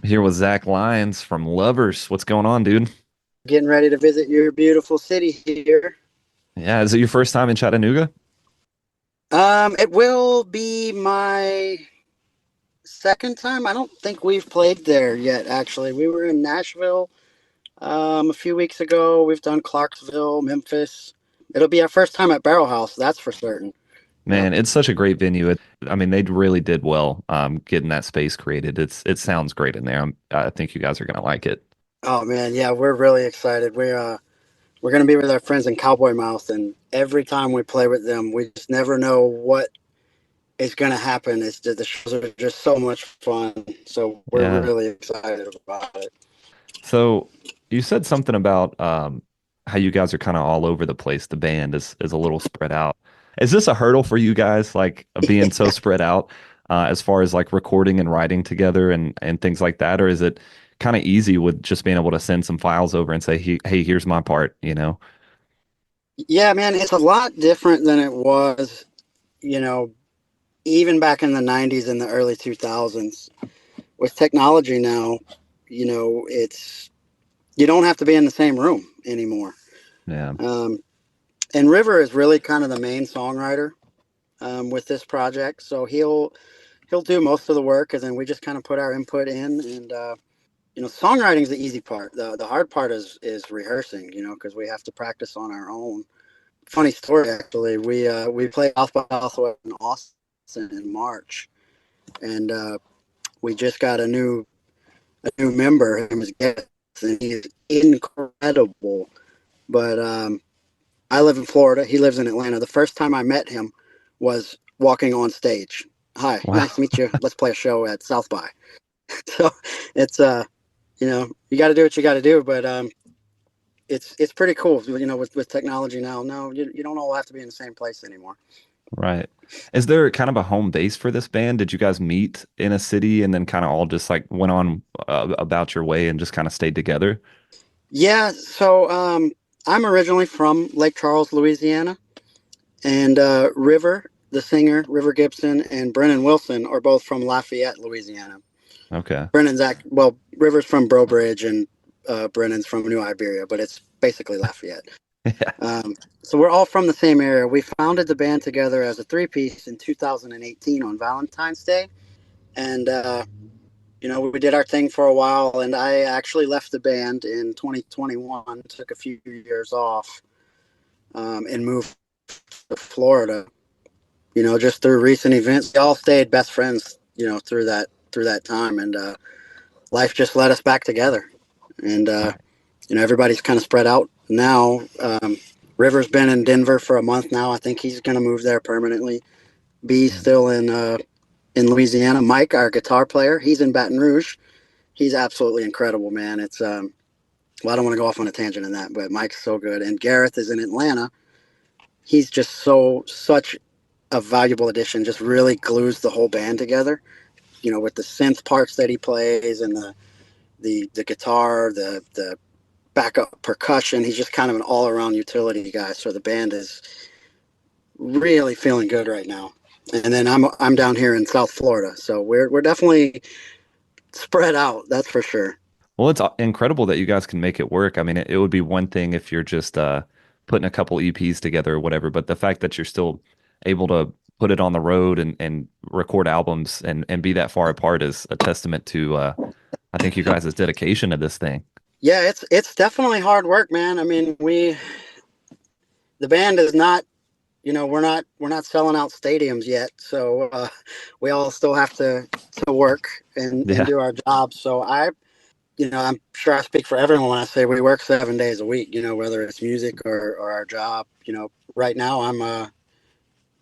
Here with Zac Lyons from Lovers. What's going on, dude? Getting ready to visit your beautiful city here. Yeah, is it your first time in Chattanooga? It will be my second time. I don't think we've played there yet, actually. We were in Nashville a few weeks ago. We've done Clarksville, Memphis. It'll be our first time at Barrelhouse, that's for certain. Yep. Man, it's such a great venue. I mean, they really did well getting that space created. It sounds great in there. I think you guys are gonna like it. Oh man, yeah, we're really excited. We're gonna be with our friends in Cowboy Mouth, and every time we play with them, we just never know what is gonna happen. It's just, the shows are just so much fun. So we're Yeah. really excited about it. So you said something about how you guys are kind of all over the place. The band is a little spread out. Is this a hurdle for you guys, like being so spread out, as far as like recording and writing together and things like that, or is it kind of easy with just being able to send some files over and say, hey, here's my part, you know? Yeah, man, it's a lot different than it was, you know, even back in the 90s and the early 2000s. With technology now, it's you don't have to be in the same room anymore. Yeah. Um, and River is really kind of the main songwriter with this project, so he'll do most of the work, and then we just kind of put our input in. And songwriting is the easy part. The hard part is rehearsing, because we have to practice on our own. Funny story, actually. We played South by Southwest in Austin in March, and we just got a new member. His name is Gareth, and he's incredible. But I live in Florida. He lives in Atlanta. The first time I met him was walking on stage. Hi, nice to Wow. meet you. Let's play a show at South by. So it's you got to do what you got to do, but it's pretty cool. With technology now. No, you don't all have to be in the same place anymore. Right. Is there kind of a home base for this band? Did you guys meet in a city and then kind of all just like went on about your way and just kind of stayed together? Yeah, so I'm originally from Lake Charles, Louisiana, and River, the singer, River Gibson, and Brennan Wilson are both from Lafayette, Louisiana. Okay. Well, River's from Breaux Bridge, and Brennan's from New Iberia, but it's basically Lafayette. Yeah. So we're all from the same area. We founded the band together as a three-piece in 2018 on Valentine's Day, and we did our thing for a while. And I actually left the band in 2021, took a few years off, and moved to Florida. Just through recent events, we all stayed best friends. Through that time, and life just led us back together. And everybody's kind of spread out now. River's been in Denver for a month now. I think he's going to move there permanently. B's still in Louisiana. Mike, our guitar player, he's in Baton Rouge. He's absolutely incredible, man. It's well, I don't want to go off on a tangent in that, but Mike's so good. And Gareth is in Atlanta. He's just such a valuable addition. Just really glues the whole band together. With the synth parts that he plays, and the guitar, the backup percussion. He's just kind of an all around utility guy. So the band is really feeling good right now. And then I'm down here in South Florida, so we're definitely spread out. That's for sure. Well, it's incredible that you guys can make it work. I mean, it would be one thing if you're just putting a couple EPs together or whatever, but the fact that you're still able to put it on the road and record albums and be that far apart is a testament to I think you guys' dedication to this thing. Yeah, it's definitely hard work, man. I mean, the band is not, we're not selling out stadiums yet, so we all still have to work and Yeah. do our jobs. So I'm sure I speak for everyone when I say we work 7 days a week, whether it's music or our job. Right now I'm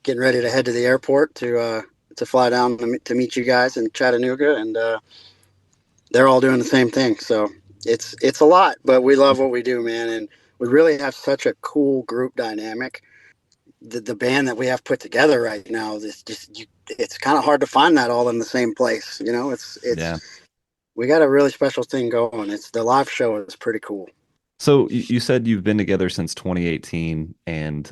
getting ready to head to the airport to fly down to meet you guys in Chattanooga, and they're all doing the same thing. So it's a lot, but we love what we do, man, and we really have such a cool group dynamic. The band that we have put together right now is it's kind of hard to find that all in the same place. It's Yeah. we got a really special thing going. It's the live show is pretty cool. So you said you've been together since 2018, and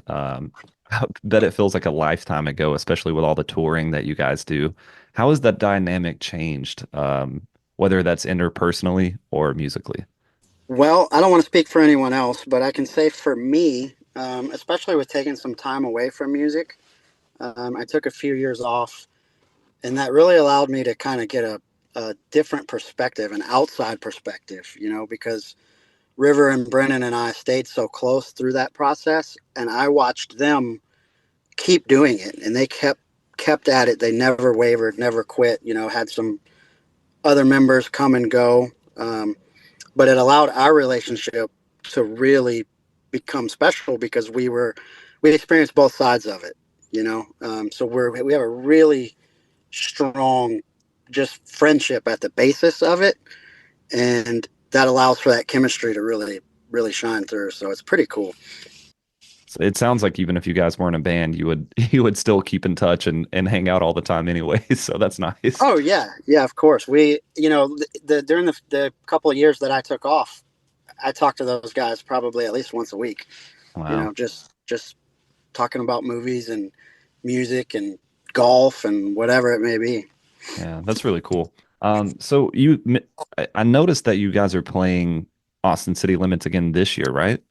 I bet it feels like a lifetime ago, especially with all the touring that you guys do. How has that dynamic changed? whether that's interpersonally or musically? Well, I don't want to speak for anyone else, but I can say for me, especially with taking some time away from music, I took a few years off, and that really allowed me to kind of get a different perspective, an outside perspective, because River and Brennan and I stayed so close through that process, and I watched them keep doing it, and they kept at it. They never wavered, never quit. Had some other members come and go, but it allowed our relationship to really become special because we experienced both sides of it. So we have a really strong just friendship at the basis of it, and that allows for that chemistry to really shine through. So it's pretty cool. So it sounds like even if you guys weren't a band, you would you would still keep in touch and hang out all the time anyway. So that's nice. Oh yeah, yeah, of course. We, during the couple of years that I took off, I talked to those guys probably at least once a week. Wow. Just talking about movies and music and golf and whatever it may be. Yeah, that's really cool. So I noticed that you guys are playing Austin City Limits again this year, right?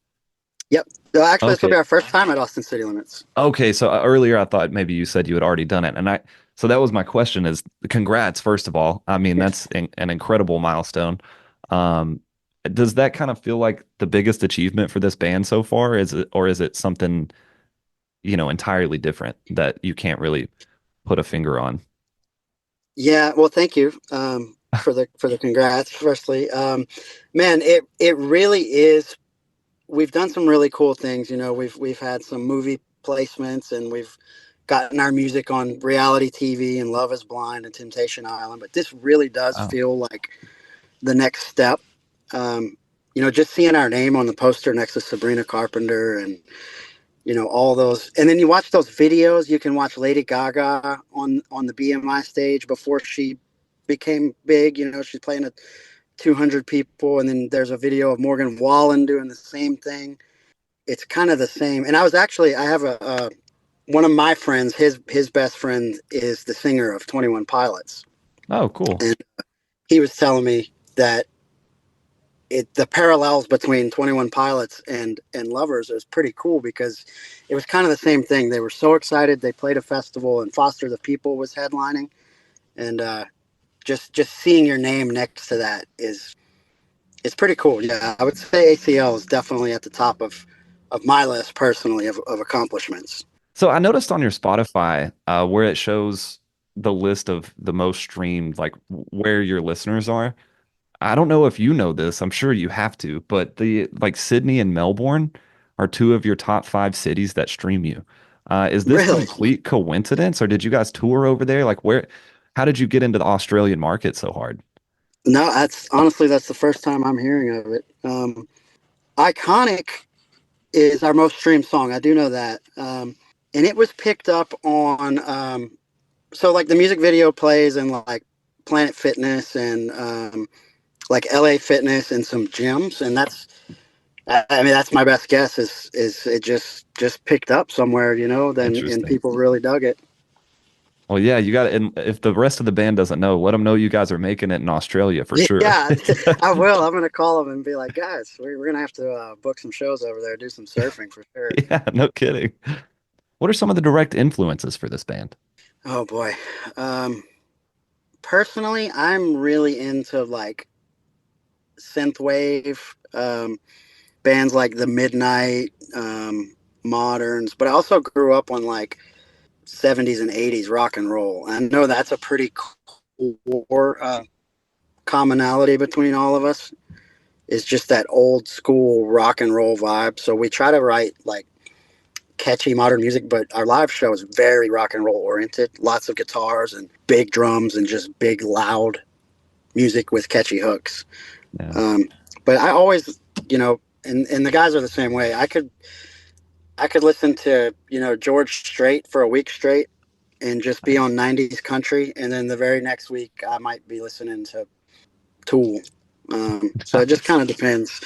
Yep. So actually, this will be Okay. our first time at Austin City Limits. Okay, so earlier I thought maybe you said you had already done it, and so that was my question is congrats first of all. I mean, Yes. that's an incredible milestone. Um, does that kind of feel like the biggest achievement for this band so far? Is it something, entirely different that you can't really put a finger on? Yeah. Well, thank you for the congrats. Firstly, man, it really is. We've done some really cool things. We've had some movie placements, and we've gotten our music on reality TV and Love Is Blind and Temptation Island. But this really does Oh, feel like the next step. Just seeing our name on the poster next to Sabrina Carpenter and all those, and then you watch those videos. You can watch Lady Gaga on the BMI stage before she became big. She's playing at 200 people, and then there's a video of Morgan Wallen doing the same thing. It's kind of the same. And I have a one of my friends, his best friend is the singer of 21 Pilots, oh, cool. and he was telling me that the parallels between 21 Pilots and Lovers is pretty cool because it was kind of the same thing. They were so excited. They played a festival, and Foster the People was headlining, and just seeing your name next to that is it's pretty cool. Yeah, I would say ACL is definitely at the top of my list personally of accomplishments. So I noticed on your Spotify, where it shows the list of the most streamed, like where your listeners are. I don't know if you know this. I'm sure you have to, but the like Sydney and Melbourne are two of your top five cities that stream you. Is this Really? complete coincidence, or did you guys tour over there? Like how did you get into the Australian market so hard? No, that's the first time I'm hearing of it. Iconic is our most streamed song. I do know that. And it was picked up on, so like the music video plays in like Planet Fitness and like LA Fitness and some gyms. And I mean, that's my best guess is it just picked up somewhere, then, and Interesting. people really dug it. Well, yeah, you got it. And if the rest of the band doesn't know, let them know you guys are making it in Australia for sure. Yeah, I will. I'm going to call them and be like, guys, we're going to have to book some shows over there, do some surfing for sure. Yeah, no kidding. What are some of the direct influences for this band? Oh boy. Um, Personally, I'm really into like synthwave, bands like the Midnight, Moderns, but I also grew up on like 70s and 80s rock and roll. I know that's a pretty core commonality between all of us is just that old school rock and roll vibe. So we try to write like catchy modern music, but our live show is very rock and roll oriented. Lots of guitars and big drums and just big loud music with catchy hooks. Yeah. Um, but I always, and the guys are the same way. I could listen to George Strait for a week straight and just be Nice. on 90s country, and then the very next week I might be listening to Tool. So it just Nice. kind of depends.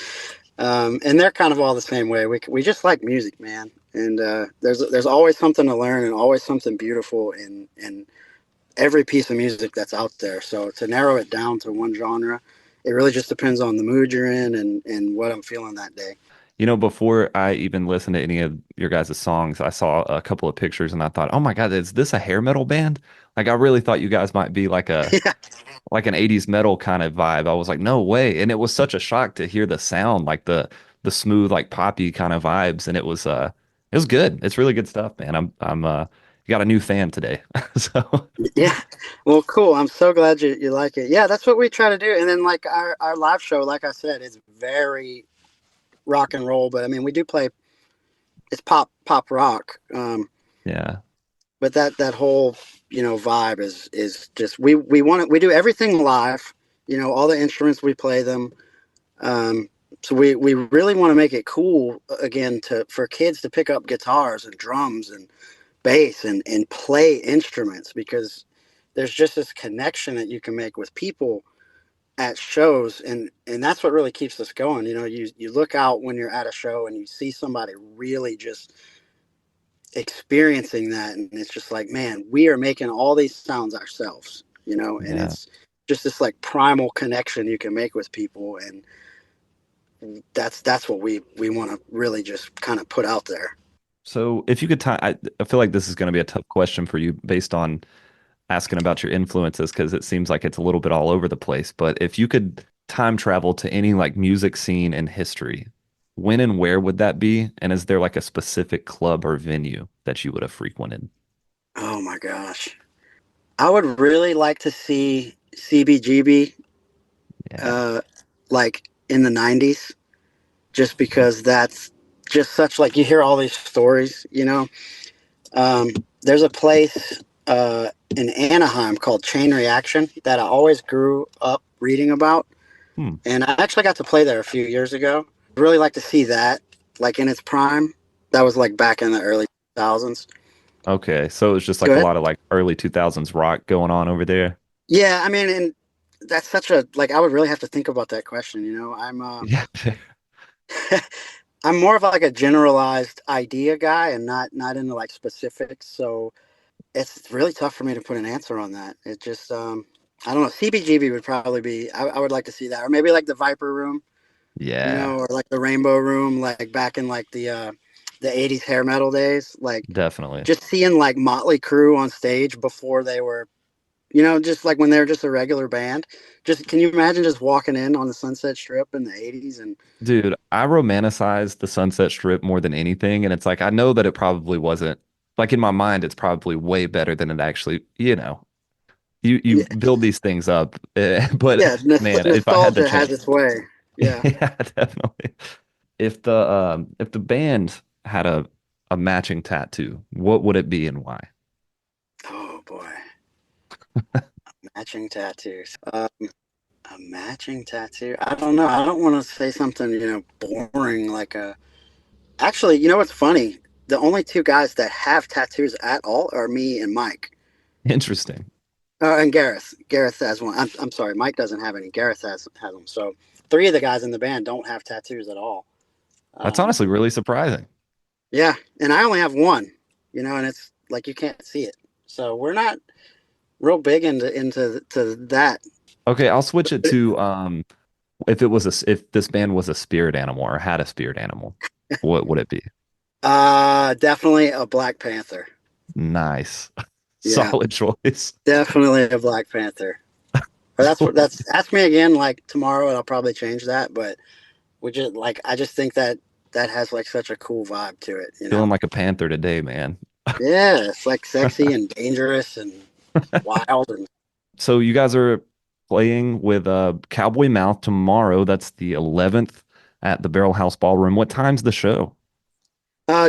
And they're kind of all the same way. We just like music, man. And there's always something to learn and always something beautiful in every piece of music that's out there. So to narrow it down to one genre, it really just depends on the mood you're in and what I'm feeling that day. You know, before I even listened to any of your guys' songs, I saw a couple of pictures and I thought, oh my God, is this a hair metal band? Like I really thought you guys might be Yeah, like an 80s metal kind of vibe. I was like, no way. And it was such a shock to hear the sound, like the smooth, like poppy kind of vibes. And it was good. It's really good stuff, man. I'm you got a new fan today. So yeah. Well, cool. I'm so glad you like it. Yeah, that's what we try to do. And then like our live show, like I said, is very rock and roll, but I mean we do play it's pop rock. yeah, But that whole vibe is just we want it. We do everything live. All the instruments we play them. Um, so we really want to make it cool again to for kids to pick up guitars and drums and bass and play instruments because there's just this connection that you can make with people at shows and that's what really keeps us going. You look out when you're at a show and you see somebody really just experiencing that and it's just like, man, we are making all these sounds ourselves, and yeah. it's just this like primal connection you can make with people and that's what we want to really just kind of put out there. So if you could time, I feel like this is going to be a tough question for you based on asking about your influences because it seems like it's a little bit all over the place. But if you could time travel to any like music scene in history, when and where would that be? And is there like a specific club or venue that you would have frequented? Oh my gosh, I would really like to see CBGB Yeah. uh like in the 90s just because that's just such like you hear all these stories. There's a place in Anaheim called Chain Reaction that I always grew up reading about. Hmm. And I actually got to play there a few years ago. Really like to see that, like in its prime. That was like back in the early 2000s. Okay. So it's just Go like a ahead. lot of like early 2000s rock going on over there. Yeah, I mean, and that's such a like I would really have to think about that question. Yeah. I'm more of like a generalized idea guy and not into like specifics. So it's really tough for me to put an answer on that. It just I don't know. CBGB would probably be. I would like to see that, or maybe like the Viper Room, Yeah, or like the Rainbow Room, like back in like the '80s hair metal days. Like definitely. just seeing like Motley Crue on stage before they were, just like when they were just a regular band. Just can you imagine just walking in on the Sunset Strip in the '80s and Dude, I romanticize the Sunset Strip more than anything. And it's like, I know that it probably wasn't, like in my mind, it's probably way better than it actually, you yeah, build these things up. But yeah, man, if I had the nostalgia has chance, its way. Yeah. yeah, definitely. If the band had a matching tattoo, what would it be and why? Oh boy, matching tattoos. A matching tattoo. I don't know. I don't want to say something boring like a. Actually, what's funny? The only two guys that have tattoos at all are me and Mike. Interesting. And Gareth. Gareth has one. I'm sorry, Mike doesn't have any. Gareth has them. So three of the guys in the band don't have tattoos at all. That's Um, honestly really surprising. yeah, and I only have one. And it's like you can't see it. So we're not real big into that. Okay, I'll switch it to if it was if this band was a spirit animal or had a spirit animal, what would it be? Definitely a Black Panther. Nice. Yeah, Solid choice. definitely a Black Panther. Or that's ask me again like tomorrow and I'll probably change that. But we just like I just think that has like such a cool vibe to it. Feeling like a panther today, man. Yeah, it's like sexy and dangerous and wild and So you guys are playing with Cowboy Mouth tomorrow. That's the 11th at the Barrelhouse Ballroom. What time's the show?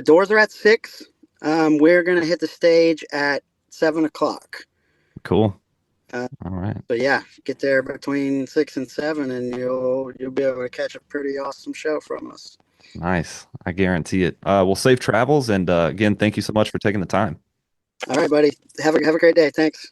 doors are at 6. We're gonna hit the stage at 7 o'clock. Cool. Uh, All right. so yeah, get there between 6 and 7, and you'll be able to catch a pretty awesome show from us. Nice. I guarantee it. Well, safe travels. And again, thank you so much for taking the time. All right, buddy. Have a great day. Thanks.